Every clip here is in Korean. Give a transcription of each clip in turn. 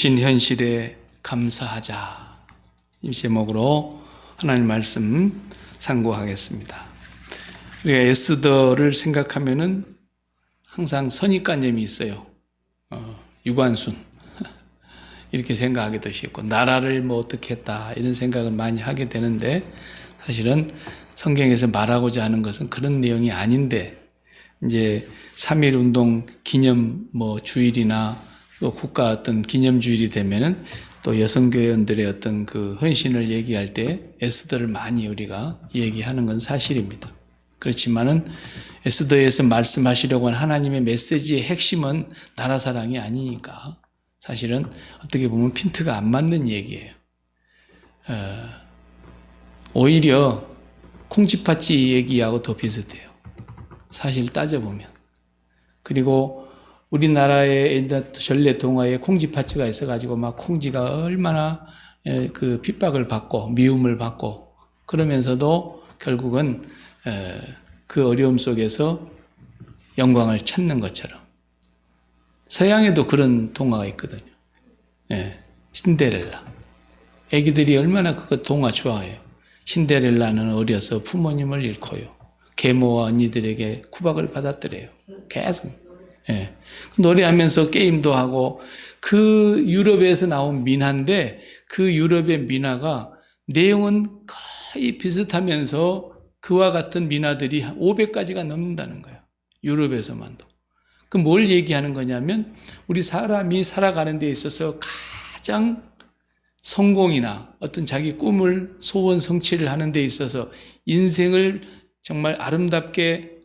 신 현실에 감사하자. 이 제목으로 하나님 말씀 상고하겠습니다. 우리가 에스더를 생각하면은 항상 선입관념이 있어요. 유관순 이렇게 생각하기도 쉽고 나라를 뭐 어떻게 했다 이런 생각을 많이 하게 되는데 사실은 성경에서 말하고자 하는 것은 그런 내용이 아닌데 이제 3.1 운동 기념 주일이나 또 국가 어떤 기념주일이 되면은 또 여성교회원들의 어떤 그 헌신을 얘기할 때 에스더를 많이 우리가 얘기하는 건 사실입니다. 그렇지만은 에스더에서 말씀하시려고 하는 하나님의 메시지의 핵심은 나라 사랑이 아니니까 사실은 어떻게 보면 핀트가 안 맞는 얘기예요. 오히려 콩쥐팥쥐 얘기하고 더 비슷해요. 사실 따져보면. 그리고 우리나라의 전래 동화에 콩쥐팥쥐가 있어가지고 막 콩쥐가 얼마나 그 핍박을 받고 미움을 받고 그러면서도 결국은 그 어려움 속에서 영광을 찾는 것처럼 서양에도 그런 동화가 있거든요. 신데렐라. 애기들이 얼마나 그거 동화 좋아해요. 신데렐라는 어려서 부모님을 잃고요. 계모와 언니들에게 구박을 받았더래요. 계속. 노래하면서 게임도 하고 그 유럽에서 나온 민화인데 그 유럽의 민화가 내용은 거의 비슷하면서 그와 같은 민화들이 한 500가지가 넘는다는 거예요. 유럽에서만도. 그 뭘 얘기하는 거냐면 우리 사람이 살아가는 데 있어서 가장 성공이나 어떤 자기 꿈을 소원 성취를 하는 데 있어서 인생을 정말 아름답게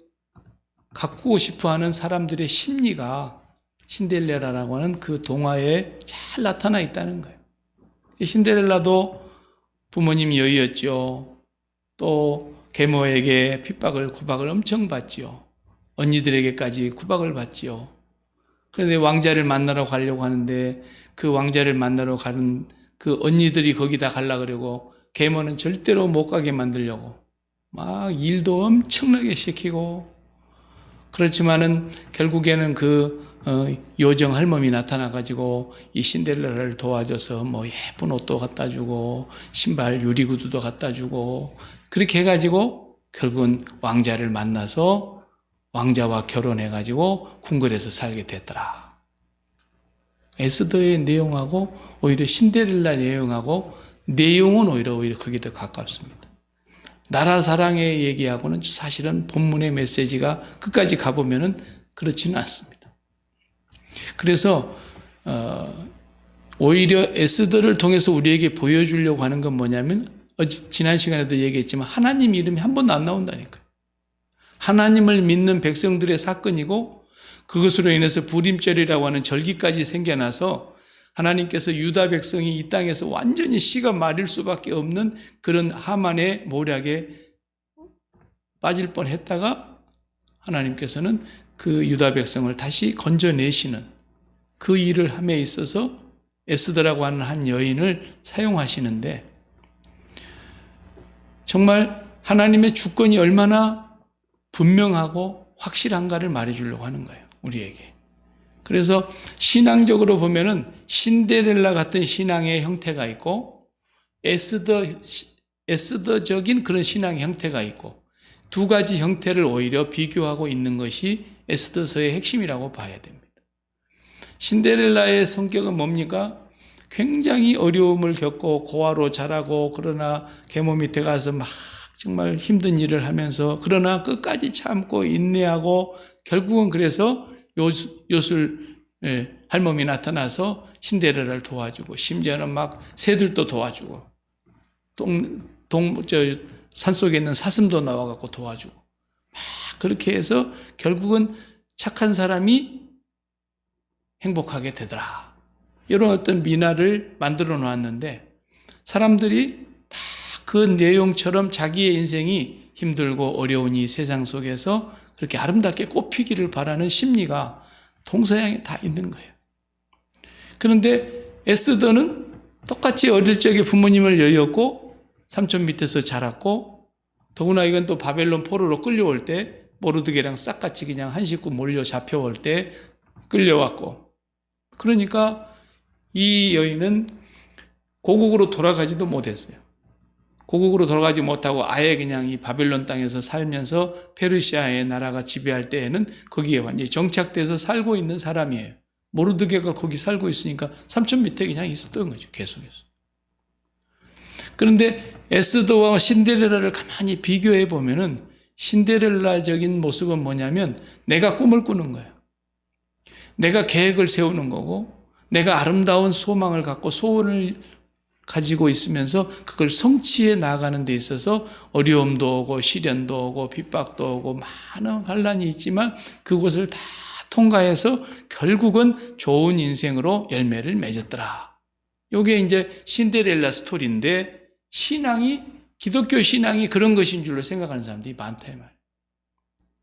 가꾸고 싶어하는 사람들의 심리가 신데렐라라고 하는 그 동화에 잘 나타나 있다는 거예요. 신데렐라도 부모님 여의였죠. 또 계모에게 핍박을 구박을 엄청 받지요. 언니들에게까지 구박을 받지요. 그런데 왕자를 만나러 가려고 하는데 그 왕자를 만나러 가는 그 언니들이 거기다 가려고 그러고 계모는 절대로 못 가게 만들려고 막 일도 엄청나게 시키고 그렇지만은 결국에는 그 요정 할멈이 나타나가지고 이 신데렐라를 도와줘서 예쁜 옷도 갖다 주고 신발 유리구두도 갖다 주고 그렇게 해가지고 결국은 왕자를 만나서 왕자와 결혼해가지고 궁궐에서 살게 됐더라. 에스더의 내용하고 오히려 신데렐라 내용은 오히려 거기에 더 가깝습니다. 나라 사랑의 얘기하고는 사실은 본문의 메시지가 끝까지 가보면은 그렇지는 않습니다. 그래서 오히려 에스더를 통해서 우리에게 보여주려고 하는 건 뭐냐면 지난 시간에도 얘기했지만 하나님 이름이 한 번도 안 나온다니까요. 하나님을 믿는 백성들의 사건이고 그것으로 인해서 부림절이라고 하는 절기까지 생겨나서 하나님께서 유다 백성이 이 땅에서 완전히 씨가 마를 수밖에 없는 그런 하만의 모략에 빠질 뻔했다가 하나님께서는 그 유다 백성을 다시 건져내시는 그 일을 함에 있어서 에스더라고 하는 한 여인을 사용하시는데 정말 하나님의 주권이 얼마나 분명하고 확실한가를 말해주려고 하는 거예요. 우리에게. 그래서 신앙적으로 보면은 신데렐라 같은 신앙의 형태가 있고 에스더적인 그런 신앙의 형태가 있고 두 가지 형태를 오히려 비교하고 있는 것이 에스더서의 핵심이라고 봐야 됩니다. 신데렐라의 성격은 뭡니까? 굉장히 어려움을 겪고 고아로 자라고 그러나 계모 밑에 가서 막 정말 힘든 일을 하면서 그러나 끝까지 참고 인내하고 결국은 그래서 요술 할멈이 나타나서 신데렐라를 도와주고 심지어는 막 새들도 도와주고 산속에 있는 사슴도 나와갖고 도와주고 막 그렇게 해서 결국은 착한 사람이 행복하게 되더라. 이런 어떤 민화를 만들어 놓았는데 사람들이 다 그 내용처럼 자기의 인생이 힘들고 어려운 이 세상 속에서 그렇게 아름답게 꽃피기를 바라는 심리가 동서양에 다 있는 거예요. 그런데 에스더는 똑같이 어릴 적에 부모님을 여의었고 삼촌 밑에서 자랐고 더구나 이건 또 바벨론 포로로 끌려올 때 모르드게랑 싹같이 그냥 한 식구 몰려 잡혀올 때 끌려왔고 그러니까 이 여인은 고국으로 돌아가지도 못했어요. 고국으로 돌아가지 못하고 아예 그냥 이 바벨론 땅에서 살면서 페르시아의 나라가 지배할 때에는 거기에 완전히 정착돼서 살고 있는 사람이에요. 모르드게가 거기 살고 있으니까 삼촌 밑에 그냥 있었던 거죠. 계속해서. 그런데 에스더와 신데렐라를 가만히 비교해 보면은 신데렐라적인 모습은 뭐냐면 내가 꿈을 꾸는 거예요. 내가 계획을 세우는 거고 내가 아름다운 소망을 갖고 소원을 가지고 있으면서 그걸 성취해 나가는 데 있어서 어려움도 오고 시련도 오고 핍박도 오고 많은 환란이 있지만 그곳을 다 통과해서 결국은 좋은 인생으로 열매를 맺었더라. 이게 이제 신데렐라 스토리인데 기독교 신앙이 그런 것인 줄로 생각하는 사람들이 많다 이 말이에요.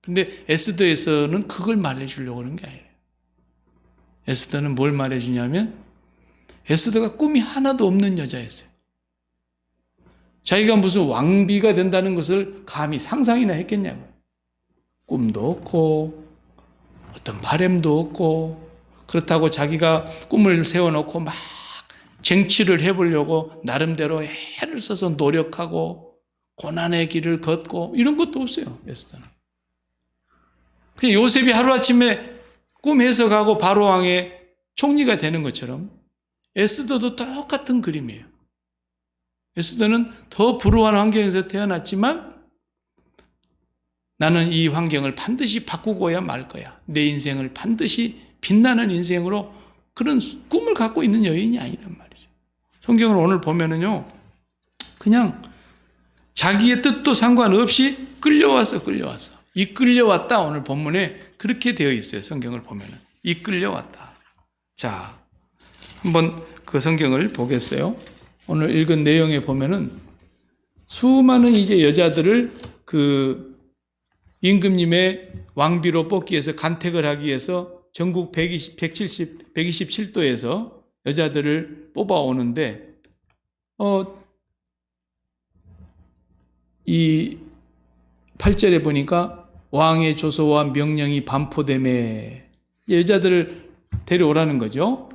근데 에스더에서는 그걸 말해주려고 하는 게 아니에요. 에스더는 뭘 말해주냐면 에스더가 꿈이 하나도 없는 여자였어요. 자기가 무슨 왕비가 된다는 것을 감히 상상이나 했겠냐고요. 꿈도 없고 어떤 바램도 없고 그렇다고 자기가 꿈을 세워놓고 막 쟁취를 해보려고 나름대로 애를 써서 노력하고 고난의 길을 걷고 이런 것도 없어요. 에스더는. 그냥 요셉이 하루아침에 꿈 해석하고 바로왕의 총리가 되는 것처럼 에스더도 똑같은 그림이에요. 에스더는 더 불우한 환경에서 태어났지만 나는 이 환경을 반드시 바꾸고야 말 거야. 내 인생을 반드시 빛나는 인생으로 그런 꿈을 갖고 있는 여인이 아니란 말이죠. 성경을 오늘 보면은요, 그냥 자기의 뜻도 상관없이 끌려왔어. 이 끌려왔다 오늘 본문에 그렇게 되어 있어요. 성경을 보면은 이 끌려왔다. 자, 한번 그 성경을 보겠어요. 오늘 읽은 내용에 보면은 수많은 이제 여자들을 그 임금님의 왕비로 뽑기 위해서 간택을 하기 위해서 전국 127도에서 여자들을 뽑아오는데, 이 8절에 보니까 왕의 조서와 명령이 반포됨에 여자들을 데려오라는 거죠.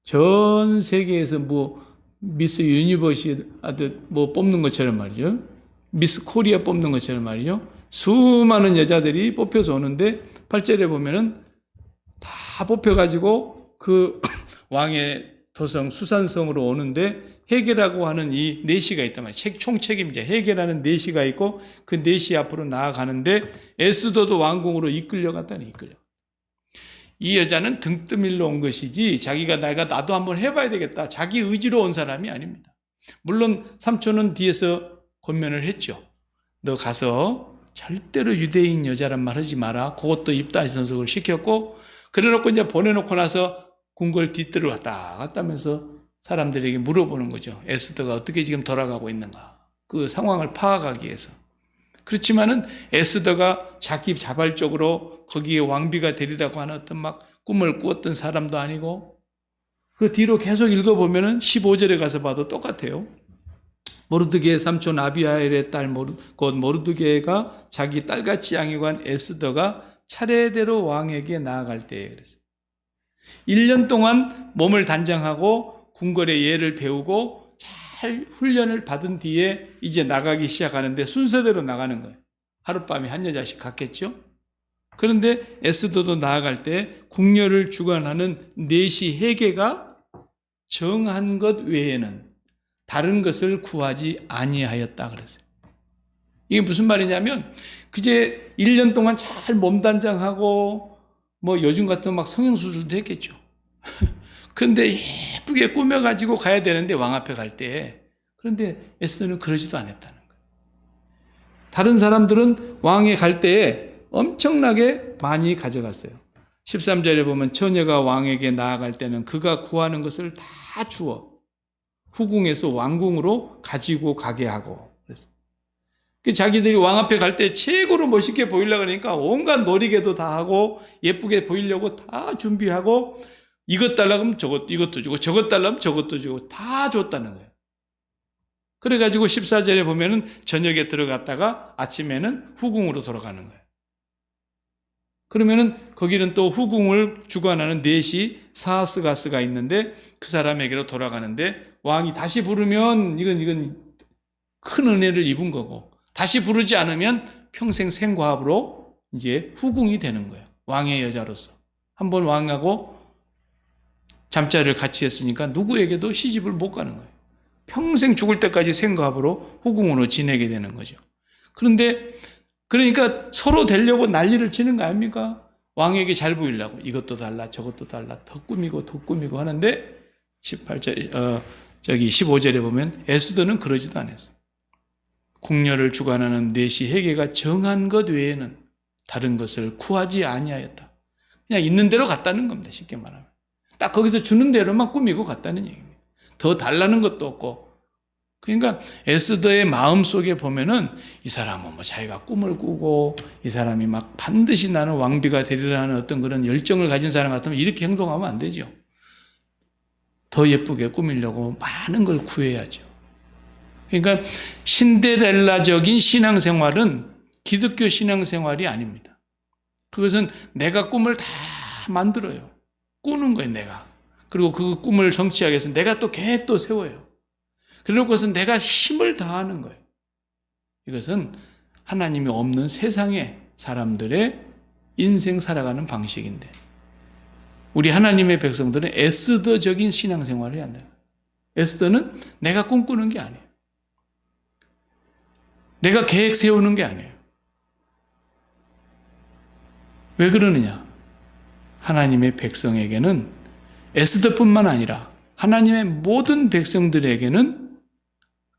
전 세계에서 뭐 미스 유니버시티 뭐 뽑는 것처럼 말이죠. 미스 코리아 뽑는 것처럼 말이죠. 수많은 여자들이 뽑혀서 오는데 8절에 보면은 다 뽑혀가지고 그 왕의 도성 수산성으로 오는데 헤게라고 하는 이 내시가 있단 말이에요. 총책임자 헤게라는 내시가 있고 그 내시 앞으로 나아가는데 에스더도 왕궁으로 이끌려갔다니 이끌려. 이 여자는 등 떠밀러 온 것이지 자기가 나도 한번 해봐야 되겠다. 자기 의지로 온 사람이 아닙니다. 물론 삼촌은 뒤에서 권면을 했죠. 너 가서 절대로 유대인 여자란 말 하지 마라. 그것도 입다 선속을 시켰고 그래놓고 이제 보내놓고 나서 궁궐 뒷뜰을 왔다 갔다 하면서 사람들에게 물어보는 거죠. 에스더가 어떻게 지금 돌아가고 있는가. 그 상황을 파악하기 위해서. 그렇지만은 에스더가 자기 자발적으로 거기에 왕비가 되리라고 하는 어떤 막 꿈을 꾸었던 사람도 아니고 그 뒤로 계속 읽어보면은 15절에 가서 봐도 똑같아요. 모르드게의 삼촌 아비하일의 딸 곧 모르드게가 자기 딸같이 양육한 에스더가 차례대로 왕에게 나아갈 때에 그랬어요. 1년 동안 몸을 단장하고 궁궐의 예를 배우고 잘 훈련을 받은 뒤에 이제 나가기 시작하는데 순서대로 나가는 거예요. 하룻밤에 한 여자씩 갔겠죠? 그런데 에스더도 나아갈 때 궁녀를 주관하는 내시 헤게가 정한 것 외에는 다른 것을 구하지 아니하였다 그랬어요. 이게 무슨 말이냐면 그제 1년 동안 잘 몸단장하고 뭐 요즘 같은 막 성형수술도 했겠죠. 그런데 예쁘게 꾸며가지고 가야 되는데 왕 앞에 갈 때 그런데 에스더는 그러지도 않았다는 거예요. 다른 사람들은 왕에 갈 때에 엄청나게 많이 가져갔어요. 13절에 보면 처녀가 왕에게 나아갈 때는 그가 구하는 것을 다 주어 후궁에서 왕궁으로 가지고 가게 하고 자기들이 왕 앞에 갈 때 최고로 멋있게 보이려고 하니까 온갖 놀이개도 다 하고 예쁘게 보이려고 다 준비하고 이것 달라고 하면 이것도 주고 저것 달라고 하면 저것도 주고 다 줬다는 거예요. 그래가지고 14절에 보면은 저녁에 들어갔다가 아침에는 후궁으로 돌아가는 거예요. 그러면은 거기는 또 후궁을 주관하는 넷이 사스가스가 있는데 그 사람에게로 돌아가는데 왕이 다시 부르면 이건 큰 은혜를 입은 거고 다시 부르지 않으면 평생 생과합으로 이제 후궁이 되는 거예요. 왕의 여자로서. 한번 왕하고 잠자리를 같이 했으니까 누구에게도 시집을 못 가는 거예요. 평생 죽을 때까지 생과합으로 후궁으로 지내게 되는 거죠. 그러니까 서로 되려고 난리를 치는 거 아닙니까? 왕에게 잘 보이려고 이것도 달라 저것도 달라 더 꾸미고 더 꾸미고 하는데 15절에 보면 에스더는 그러지도 않았어요. 궁녀를 주관하는 넷이 헤게가 정한 것 외에는 다른 것을 구하지 아니하였다. 그냥 있는 대로 갔다는 겁니다. 쉽게 말하면. 딱 거기서 주는 대로만 꾸미고 갔다는 얘기입니다. 더 달라는 것도 없고. 그러니까 에스더의 마음속에 보면은 이 사람은 뭐 자기가 꿈을 꾸고 이 사람이 막 반드시 나는 왕비가 되리라는 어떤 그런 열정을 가진 사람 같으면 이렇게 행동하면 안 되죠. 더 예쁘게 꾸미려고 많은 걸 구해야죠. 그러니까 신데렐라적인 신앙생활은 기독교 신앙생활이 아닙니다. 그것은 내가 꿈을 다 만들어요. 꾸는 거예요, 내가. 그리고 그 꿈을 성취하기 위해서 내가 또 계획도 세워요. 그러고서 내가 힘을 다하는 거예요. 이것은 하나님이 없는 세상의 사람들의 인생 살아가는 방식인데 우리 하나님의 백성들은 에스더적인 신앙생활을 해야 한다. 에스더는 내가 꿈꾸는 게 아니에요. 내가 계획 세우는 게 아니에요. 왜 그러느냐? 하나님의 백성에게는 에스더뿐만 아니라 하나님의 모든 백성들에게는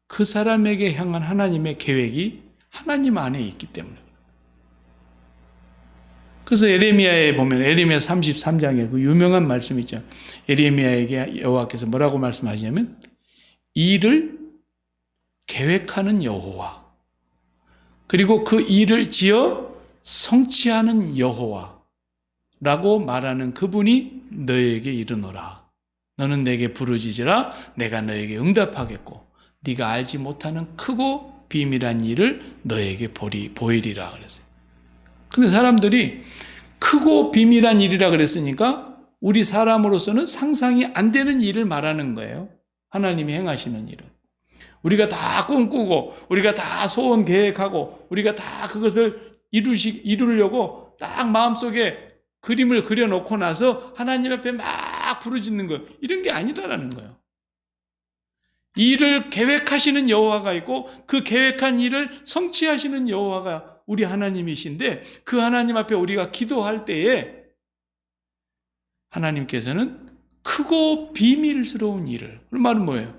그 사람에게 향한 하나님의 계획이 하나님 안에 있기 때문에. 그래서 에레미야에 보면 에레미야 33장에 그 유명한 말씀이 있죠. 에레미야에게 여호와께서 뭐라고 말씀하시냐면 일을 계획하는 여호와 그리고 그 일을 지어 성취하는 여호와라고 말하는 그분이 너에게 이르노라. 너는 내게 부르짖으라. 내가 너에게 응답하겠고 네가 알지 못하는 크고 비밀한 일을 너에게 보이리라 그랬어요. 근데 사람들이 크고 비밀한 일이라 그랬으니까 우리 사람으로서는 상상이 안 되는 일을 말하는 거예요. 하나님이 행하시는 일은. 우리가 다 꿈꾸고 우리가 다 소원 계획하고 우리가 다 그것을 이루려고 딱 마음속에 그림을 그려놓고 나서 하나님 앞에 막 부르짖는 것 이런 게 아니다라는 거예요. 일을 계획하시는 여호와가 있고 그 계획한 일을 성취하시는 여호와가 우리 하나님이신데 그 하나님 앞에 우리가 기도할 때에 하나님께서는 크고 비밀스러운 일을 그 말은 뭐예요?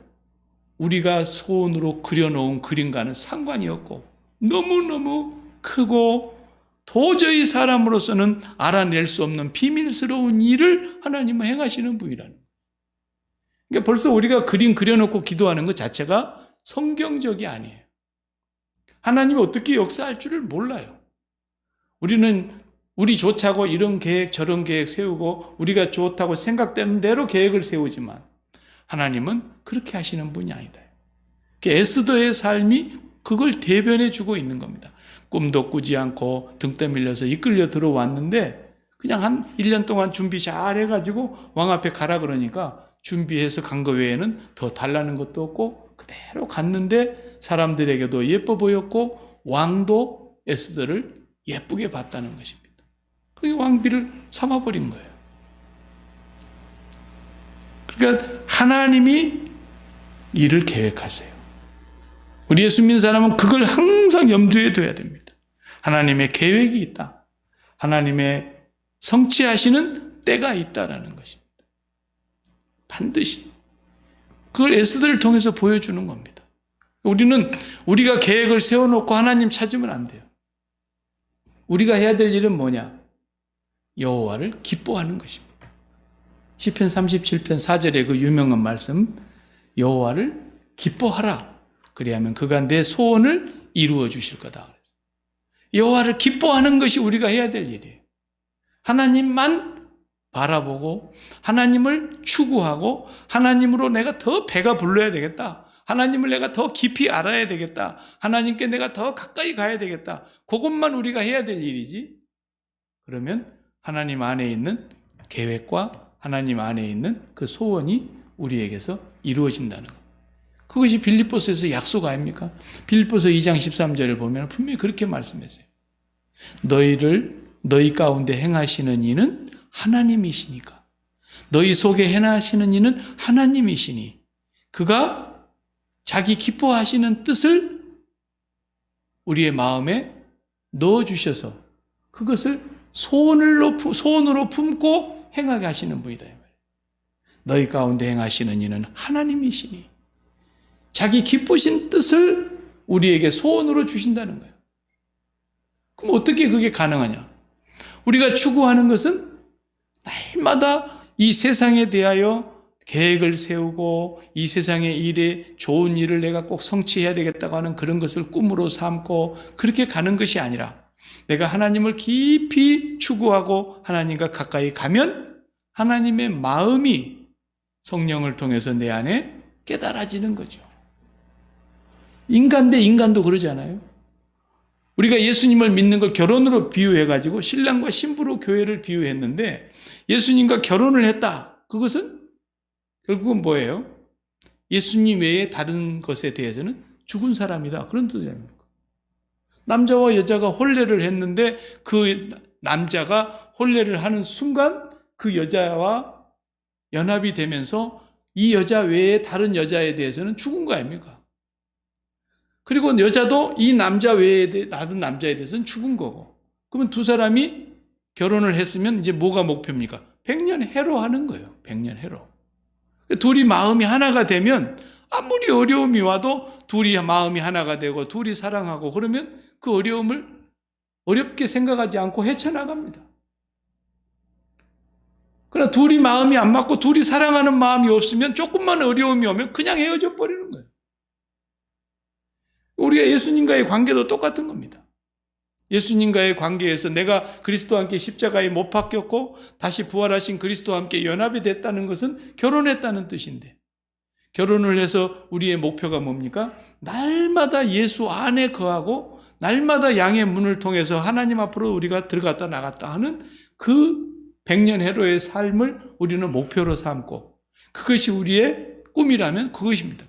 우리가 손으로 그려놓은 그림과는 상관이 없고 너무너무 크고 도저히 사람으로서는 알아낼 수 없는 비밀스러운 일을 하나님은 행하시는 분이라는 거예요. 그러니까 벌써 우리가 그림 그려놓고 기도하는 것 자체가 성경적이 아니에요. 하나님이 어떻게 역사할 줄을 몰라요. 우리는 우리 좋자고 이런 계획 저런 계획 세우고 우리가 좋다고 생각되는 대로 계획을 세우지만 하나님은 그렇게 하시는 분이 아니다. 에스더의 삶이 그걸 대변해 주고 있는 겁니다. 꿈도 꾸지 않고 등 떠밀려서 이끌려 들어왔는데 그냥 한 1년 동안 준비 잘 해가지고 왕 앞에 가라 그러니까 준비해서 간 거 외에는 더 달라는 것도 없고 그대로 갔는데 사람들에게도 예뻐 보였고 왕도 에스더를 예쁘게 봤다는 것입니다. 그게 왕비를 삼아버린 거예요. 그러니까 하나님이 일을 계획하세요. 우리 예수 믿는 사람은 그걸 항상 염두에 둬야 됩니다. 하나님의 계획이 있다. 하나님의 성취하시는 때가 있다라는 것입니다. 반드시. 그걸 에스더를 통해서 보여주는 겁니다. 우리가 계획을 세워놓고 하나님 찾으면 안 돼요. 우리가 해야 될 일은 뭐냐? 여호와를 기뻐하는 것입니다. 시편 37편 4절의 그 유명한 말씀 여호와를 기뻐하라. 그리하면 그가 내 소원을 이루어 주실 거다. 여호와를 기뻐하는 것이 우리가 해야 될 일이에요. 하나님만 바라보고 하나님을 추구하고 하나님으로 내가 더 배가 불러야 되겠다. 하나님을 내가 더 깊이 알아야 되겠다. 하나님께 내가 더 가까이 가야 되겠다. 그것만 우리가 해야 될 일이지. 그러면 하나님 안에 있는 계획과 하나님 안에 있는 그 소원이 우리에게서 이루어진다는 것. 그것이 빌립보서에서 약속 아닙니까? 빌립보서 2장 13절을 보면 분명히 그렇게 말씀했어요. 너희 가운데 행하시는 이는 하나님이시니까. 너희 속에 행하시는 이는 하나님이시니 그가 자기 기뻐하시는 뜻을 우리의 마음에 넣어주셔서 그것을 소원으로 품고 행하게 하시는 분이다. 너희 가운데 행하시는 이는 하나님이시니 자기 기쁘신 뜻을 우리에게 소원으로 주신다는 거예요. 그럼 어떻게 그게 가능하냐? 우리가 추구하는 것은 날마다 이 세상에 대하여 계획을 세우고 이 세상의 일에 좋은 일을 내가 꼭 성취해야 되겠다고 하는 그런 것을 꿈으로 삼고 그렇게 가는 것이 아니라 내가 하나님을 깊이 추구하고 하나님과 가까이 가면 하나님의 마음이 성령을 통해서 내 안에 깨달아지는 거죠. 인간 대 인간도 그러지 않아요? 우리가 예수님을 믿는 걸 결혼으로 비유해가지고 신랑과 신부로 교회를 비유했는데 예수님과 결혼을 했다. 그것은 결국은 뭐예요? 예수님 외에 다른 것에 대해서는 죽은 사람이다. 그런 뜻입니다. 남자와 여자가 혼례를 했는데 그 남자가 혼례를 하는 순간 그 여자와 연합이 되면서 이 여자 외에 다른 여자에 대해서는 죽은 거 아닙니까? 그리고 여자도 이 남자 외에 다른 남자에 대해서는 죽은 거고. 그러면 두 사람이 결혼을 했으면 이제 뭐가 목표입니까? 백년해로 하는 거예요. 백년해로. 둘이 마음이 하나가 되면 아무리 어려움이 와도 둘이 마음이 하나가 되고 둘이 사랑하고 그러면 그 어려움을 어렵게 생각하지 않고 헤쳐나갑니다. 그러나 둘이 마음이 안 맞고 둘이 사랑하는 마음이 없으면 조금만 어려움이 오면 그냥 헤어져 버리는 거예요. 우리가 예수님과의 관계도 똑같은 겁니다. 예수님과의 관계에서 내가 그리스도와 함께 십자가에 못 박혔고 다시 부활하신 그리스도와 함께 연합이 됐다는 것은 결혼했다는 뜻인데 결혼을 해서 우리의 목표가 뭡니까? 날마다 예수 안에 거하고 날마다 양의 문을 통해서 하나님 앞으로 우리가 들어갔다 나갔다 하는 그 백년해로의 삶을 우리는 목표로 삼고 그것이 우리의 꿈이라면 그것입니다.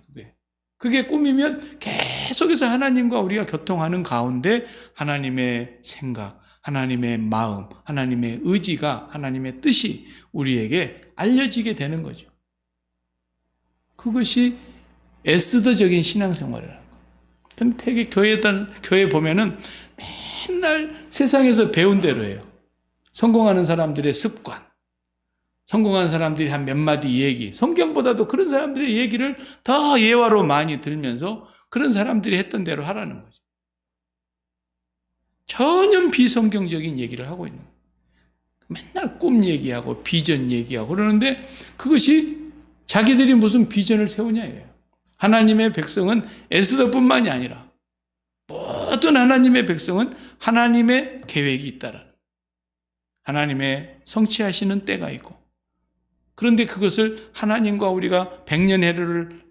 그게 꿈이면 계속해서 하나님과 우리가 교통하는 가운데 하나님의 생각, 하나님의 마음, 하나님의 의지가 하나님의 뜻이 우리에게 알려지게 되는 거죠. 그것이 에스더적인 신앙생활이라는 거예요. 되게 교회 보면은 맨날 세상에서 배운 대로 해요. 성공하는 사람들의 습관, 성공한 사람들이 한 몇 마디 얘기, 성경보다도 그런 사람들의 얘기를 더 예화로 많이 들면서 그런 사람들이 했던 대로 하라는 거죠. 전혀 비성경적인 얘기를 하고 있는 거예요. 맨날 꿈 얘기하고 비전 얘기하고 그러는데 그것이 자기들이 무슨 비전을 세우냐예요. 하나님의 백성은 에스더뿐만이 아니라 모든 하나님의 백성은 하나님의 계획이 있다라는 하나님의 성취하시는 때가 있고 그런데 그것을 하나님과 우리가 백년해로를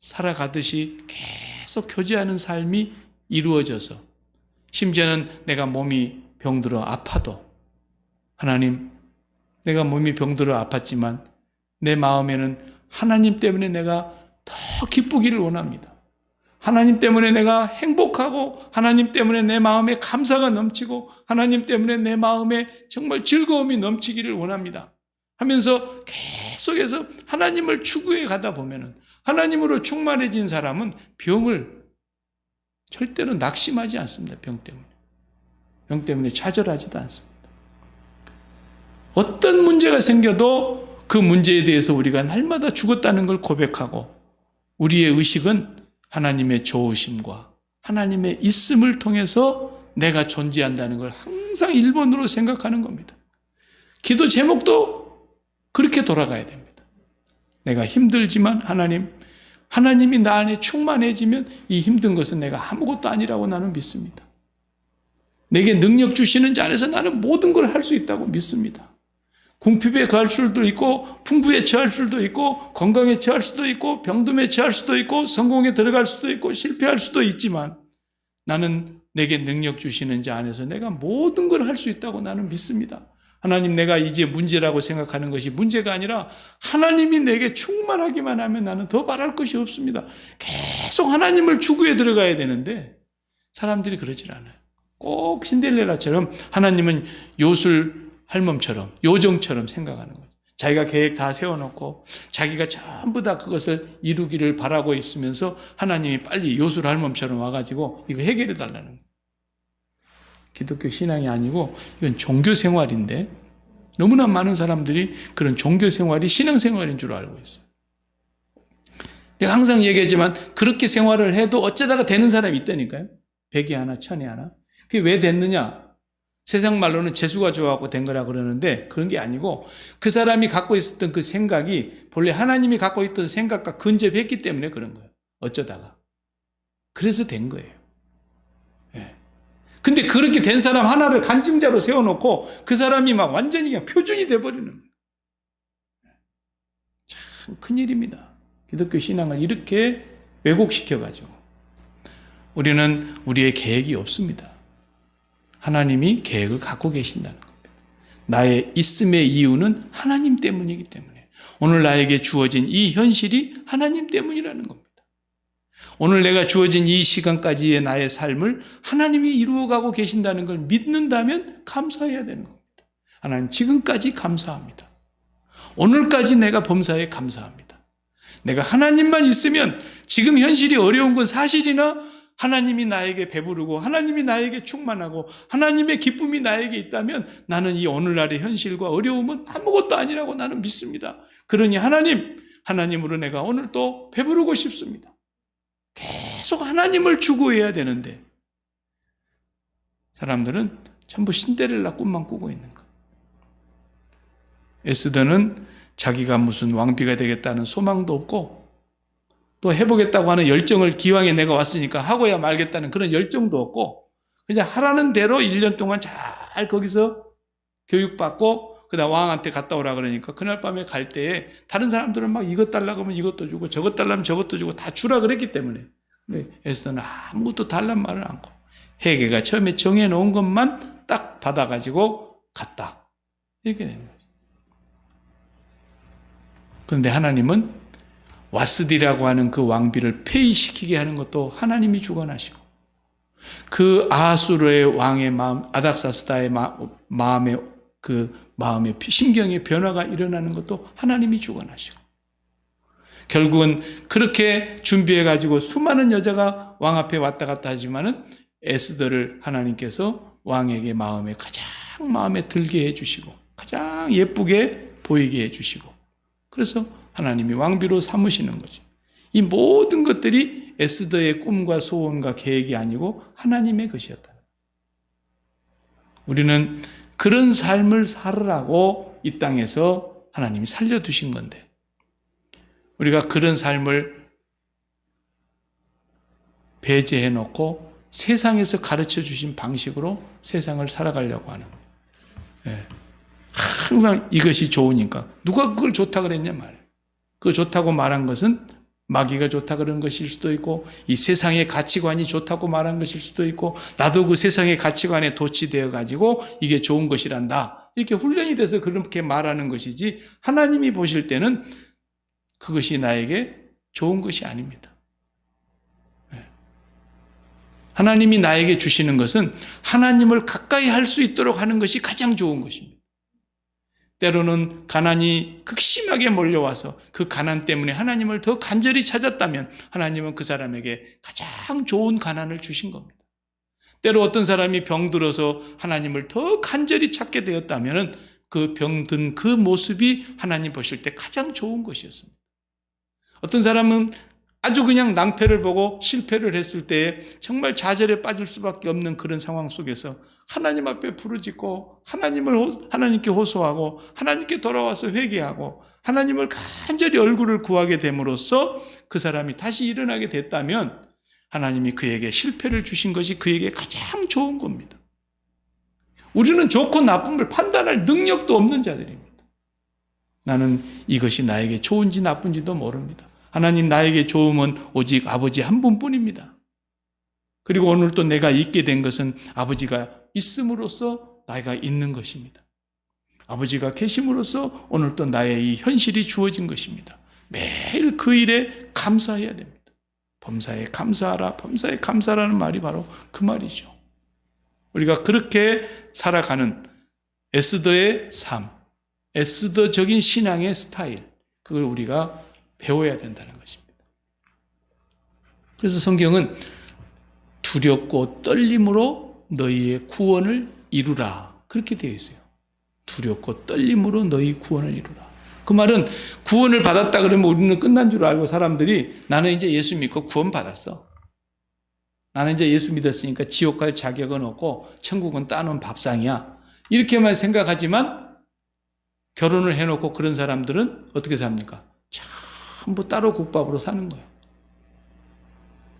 살아가듯이 계속 교제하는 삶이 이루어져서 심지어는 내가 몸이 병들어 아파도 하나님 내가 몸이 병들어 아팠지만 내 마음에는 하나님 때문에 내가 더 기쁘기를 원합니다. 하나님 때문에 내가 행복하고 하나님 때문에 내 마음에 감사가 넘치고 하나님 때문에 내 마음에 정말 즐거움이 넘치기를 원합니다. 하면서 계속해서 하나님을 추구해 가다 보면은 하나님으로 충만해진 사람은 병을 절대로 낙심하지 않습니다. 병 때문에 좌절하지도 않습니다. 어떤 문제가 생겨도 그 문제에 대해서 우리가 날마다 죽었다는 걸 고백하고 우리의 의식은 하나님의 좋으심과 하나님의 있음을 통해서 내가 존재한다는 걸 항상 1번으로 생각하는 겁니다. 기도 제목도 그렇게 돌아가야 됩니다. 내가 힘들지만 하나님이 나 안에 충만해지면 이 힘든 것은 내가 아무것도 아니라고 나는 믿습니다. 내게 능력 주시는 자 안에서 나는 모든 걸 할 수 있다고 믿습니다. 궁핍에 처할 수도 있고 풍부에 처할 수도 있고 건강에 처할 수도 있고 병듦에 처할 수도 있고 성공에 들어갈 수도 있고 실패할 수도 있지만 나는 내게 능력 주시는 자 안에서 내가 모든 걸 할 수 있다고 나는 믿습니다. 하나님, 내가 이제 문제라고 생각하는 것이 문제가 아니라 하나님이 내게 충만하기만 하면 나는 더 바랄 것이 없습니다. 계속 하나님을 추구해 들어가야 되는데 사람들이 그러질 않아요. 꼭 신데렐라처럼 하나님은 요술 할멈처럼, 요정처럼 생각하는 거예요. 자기가 계획 다 세워놓고 자기가 전부 다 그것을 이루기를 바라고 있으면서 하나님이 빨리 요술 할멈처럼 와가지고 이거 해결해 달라는 거예요. 기독교 신앙이 아니고 이건 종교 생활인데 너무나 많은 사람들이 그런 종교 생활이 신앙 생활인 줄 알고 있어요. 내가 항상 얘기하지만 그렇게 생활을 해도 어쩌다가 되는 사람이 있다니까요. 100이 하나, 1000이 하나. 그게 왜 됐느냐? 세상 말로는 재수가 좋아갖고 된 거라 그러는데 그런 게 아니고 그 사람이 갖고 있었던 그 생각이 본래 하나님이 갖고 있던 생각과 근접했기 때문에 그런 거예요. 어쩌다가. 그래서 된 거예요. 예. 근데 그렇게 된 사람 하나를 간증자로 세워놓고 그 사람이 막 완전히 그냥 표준이 돼버리는 거예요. 참 큰일입니다. 기독교 신앙을 이렇게 왜곡시켜가지고 우리는 우리의 계획이 없습니다. 하나님이 계획을 갖고 계신다는 겁니다. 나의 있음의 이유는 하나님 때문이기 때문에 오늘 나에게 주어진 이 현실이 하나님 때문이라는 겁니다. 오늘 내가 주어진 이 시간까지의 나의 삶을 하나님이 이루어가고 계신다는 걸 믿는다면 감사해야 되는 겁니다. 하나님, 지금까지 감사합니다. 오늘까지 내가 범사에 감사합니다. 내가 하나님만 있으면 지금 현실이 어려운 건 사실이나 하나님이 나에게 배부르고 하나님이 나에게 충만하고 하나님의 기쁨이 나에게 있다면 나는 이 오늘날의 현실과 어려움은 아무것도 아니라고 나는 믿습니다. 그러니 하나님으로 내가 오늘 또 배부르고 싶습니다. 계속 하나님을 추구해야 되는데 사람들은 전부 신데렐라 꿈만 꾸고 있는 거예요. 에스더는 자기가 무슨 왕비가 되겠다는 소망도 없고 또 해보겠다고 하는 열정을 기왕에 내가 왔으니까 하고야 말겠다는 그런 열정도 없고 그냥 하라는 대로 1년 동안 잘 거기서 교육받고 그다음 왕한테 갔다 오라 그러니까 그날 밤에 갈 때에 다른 사람들은 막 이것 달라고 하면 이것도 주고 저것 달라면 저것도 주고 다 주라 그랬기 때문에 에스더는 아무것도 달란 말을 않고 헤게가 처음에 정해놓은 것만 딱 받아가지고 갔다. 이렇게 되는 거죠. 그런데 하나님은 와스디라고 하는 그 왕비를 폐위시키게 하는 것도 하나님이 주관하시고 그 아하수르의 왕의 마음, 아닥사스다의 마음에 심경의 변화가 일어나는 것도 하나님이 주관하시고 결국은 그렇게 준비해가지고 수많은 여자가 왕 앞에 왔다 갔다 하지만은 에스더를 하나님께서 왕에게 가장 마음에 들게 해주시고 가장 예쁘게 보이게 해주시고 그래서 하나님이 왕비로 삼으시는 거죠. 이 모든 것들이 에스더의 꿈과 소원과 계획이 아니고 하나님의 것이었다. 우리는 그런 삶을 살으라고 이 땅에서 하나님이 살려두신 건데 우리가 그런 삶을 배제해놓고 세상에서 가르쳐 주신 방식으로 세상을 살아가려고 하는 거예요. 항상 이것이 좋으니까 누가 그걸 좋다 그랬냐 말이에요. 그 좋다고 말한 것은 마귀가 좋다 그런 것일 수도 있고 이 세상의 가치관이 좋다고 말한 것일 수도 있고 나도 그 세상의 가치관에 도취되어 가지고 이게 좋은 것이란다 이렇게 훈련이 돼서 그렇게 말하는 것이지 하나님이 보실 때는 그것이 나에게 좋은 것이 아닙니다. 하나님이 나에게 주시는 것은 하나님을 가까이 할 수 있도록 하는 것이 가장 좋은 것입니다. 때로는 가난이 극심하게 몰려와서 그 가난 때문에 하나님을 더 간절히 찾았다면 하나님은 그 사람에게 가장 좋은 가난을 주신 겁니다. 때로 어떤 사람이 병들어서 하나님을 더 간절히 찾게 되었다면 그 병든 그 모습이 하나님 보실 때 가장 좋은 것이었습니다. 어떤 사람은 아주 그냥 낭패를 보고 실패를 했을 때에 정말 좌절에 빠질 수밖에 없는 그런 상황 속에서 하나님 앞에 부르짖고 하나님께 호소하고 하나님께 돌아와서 회개하고 하나님을 간절히 얼굴을 구하게 됨으로써 그 사람이 다시 일어나게 됐다면 하나님이 그에게 실패를 주신 것이 그에게 가장 좋은 겁니다. 우리는 좋고 나쁨을 판단할 능력도 없는 자들입니다. 나는 이것이 나에게 좋은지 나쁜지도 모릅니다. 하나님 나에게 좋음은 오직 아버지 한 분뿐입니다. 그리고 오늘 또 내가 있게 된 것은 아버지가 있음으로써 나이가 있는 것입니다. 아버지가 계심으로써 오늘 또 나의 이 현실이 주어진 것입니다. 매일 그 일에 감사해야 됩니다. 범사에 감사하라, 범사에 감사라는 말이 바로 그 말이죠. 우리가 그렇게 살아가는 에스더의 삶, 에스더적인 신앙의 스타일, 그걸 우리가 배워야 된다는 것입니다. 그래서 성경은 두렵고 떨림으로 너희의 구원을 이루라, 그렇게 되어 있어요. 두렵고 떨림으로 너희 구원을 이루라. 그 말은 구원을 받았다 그러면 우리는 끝난 줄 알고 사람들이 나는 이제 예수 믿고 구원 받았어. 나는 이제 예수 믿었으니까 지옥 갈 자격은 없고 천국은 따놓은 밥상이야. 이렇게만 생각하지만 결혼을 해놓고 그런 사람들은 어떻게 삽니까? 전부 따로 국밥으로 사는 거예요.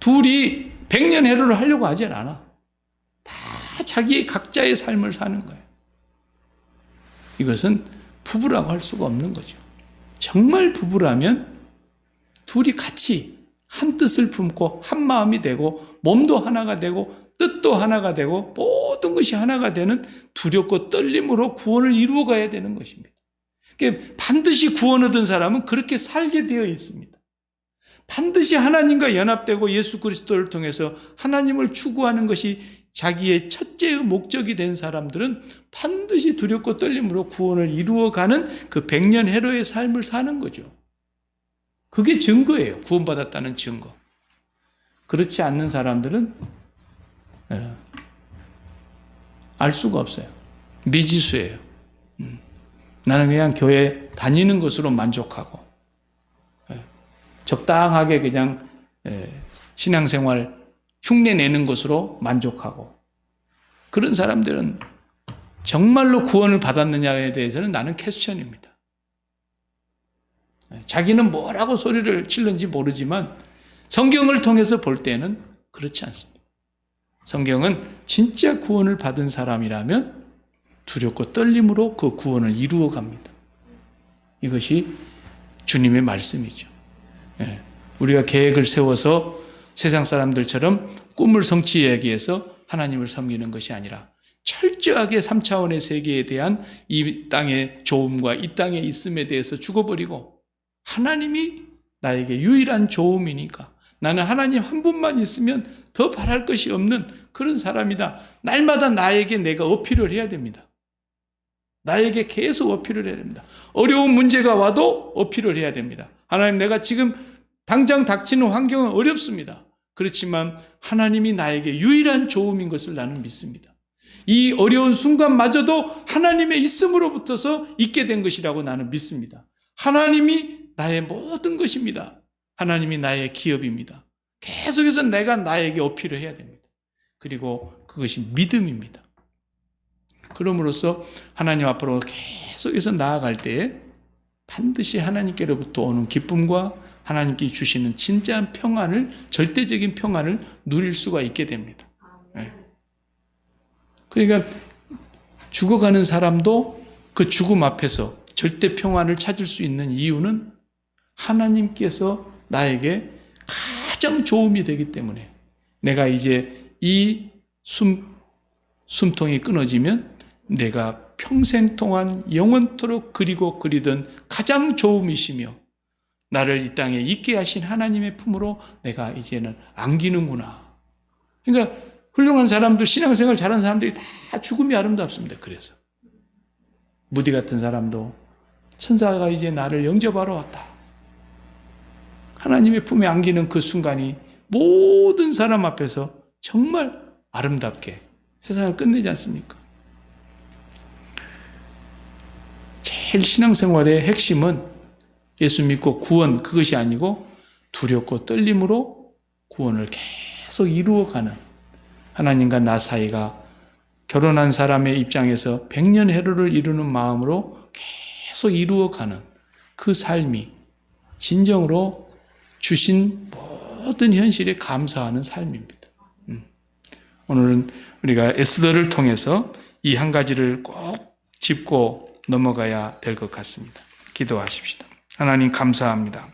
둘이 백년해로를 하려고 하질 않아. 다 자기 각자의 삶을 사는 거예요. 이것은 부부라고 할 수가 없는 거죠. 정말 부부라면 둘이 같이 한 뜻을 품고 한 마음이 되고 몸도 하나가 되고 뜻도 하나가 되고 모든 것이 하나가 되는 두렵고 떨림으로 구원을 이루어 가야 되는 것입니다. 그러니까 반드시 구원 얻은 사람은 그렇게 살게 되어 있습니다. 반드시 하나님과 연합되고 예수 그리스도를 통해서 하나님을 추구하는 것이 자기의 첫째의 목적이 된 사람들은 반드시 두렵고 떨림으로 구원을 이루어가는 그 백년해로의 삶을 사는 거죠. 그게 증거예요. 구원받았다는 증거. 그렇지 않는 사람들은 알 수가 없어요. 미지수예요. 나는 그냥 교회 다니는 것으로 만족하고 적당하게 그냥 신앙생활 흉내내는 것으로 만족하고, 그런 사람들은 정말로 구원을 받았느냐에 대해서는 나는 퀘스천입니다. 자기는 뭐라고 소리를 치는지 모르지만 성경을 통해서 볼 때는 그렇지 않습니다. 성경은 진짜 구원을 받은 사람이라면 두렵고 떨림으로 그 구원을 이루어 갑니다. 이것이 주님의 말씀이죠. 우리가 계획을 세워서 세상 사람들처럼 꿈을 성취하기 위해서 하나님을 섬기는 것이 아니라 철저하게 3차원의 세계에 대한 이 땅의 좋음과 이 땅에 있음에 대해서 죽어버리고, 하나님이 나에게 유일한 좋음이니까 나는 하나님 한 분만 있으면 더 바랄 것이 없는 그런 사람이다. 날마다 나에게 내가 어필을 해야 됩니다. 나에게 계속 어필을 해야 됩니다. 어려운 문제가 와도 어필을 해야 됩니다. 하나님, 내가 지금 당장 닥치는 환경은 어렵습니다. 그렇지만 하나님이 나에게 유일한 좋음인 것을 나는 믿습니다. 이 어려운 순간마저도 하나님의 있음으로부터서 있게 된 것이라고 나는 믿습니다. 하나님이 나의 모든 것입니다. 하나님이 나의 기업입니다. 계속해서 내가 나에게 어필을 해야 됩니다. 그리고 그것이 믿음입니다. 그럼으로써 하나님 앞으로 계속해서 나아갈 때에 반드시 하나님께로부터 오는 기쁨과 하나님께 주시는 진짜한 평안을, 절대적인 평안을 누릴 수가 있게 됩니다. 그러니까 죽어가는 사람도 그 죽음 앞에서 절대 평안을 찾을 수 있는 이유는 하나님께서 나에게 가장 좋음이 되기 때문에, 내가 이제 이 숨통이 끊어지면 내가 평생 동안 영원토록 그리고 그리던 가장 좋음이시며 나를 이 땅에 있게 하신 하나님의 품으로 내가 이제는 안기는구나. 그러니까 훌륭한 사람들, 신앙생활 잘하는 사람들이 다 죽음이 아름답습니다. 그래서 무디 같은 사람도 천사가 이제 나를 영접하러 왔다. 하나님의 품에 안기는 그 순간이 모든 사람 앞에서 정말 아름답게 세상을 끝내지 않습니까? 제일 신앙생활의 핵심은 예수 믿고 구원, 그것이 아니고 두렵고 떨림으로 구원을 계속 이루어가는, 하나님과 나 사이가 결혼한 사람의 입장에서 백년해로를 이루는 마음으로 계속 이루어가는 그 삶이 진정으로 주신 모든 현실에 감사하는 삶입니다. 오늘은 우리가 에스더를 통해서 이 한 가지를 꼭 짚고 넘어가야 될 것 같습니다. 기도하십시다. 하나님, 감사합니다.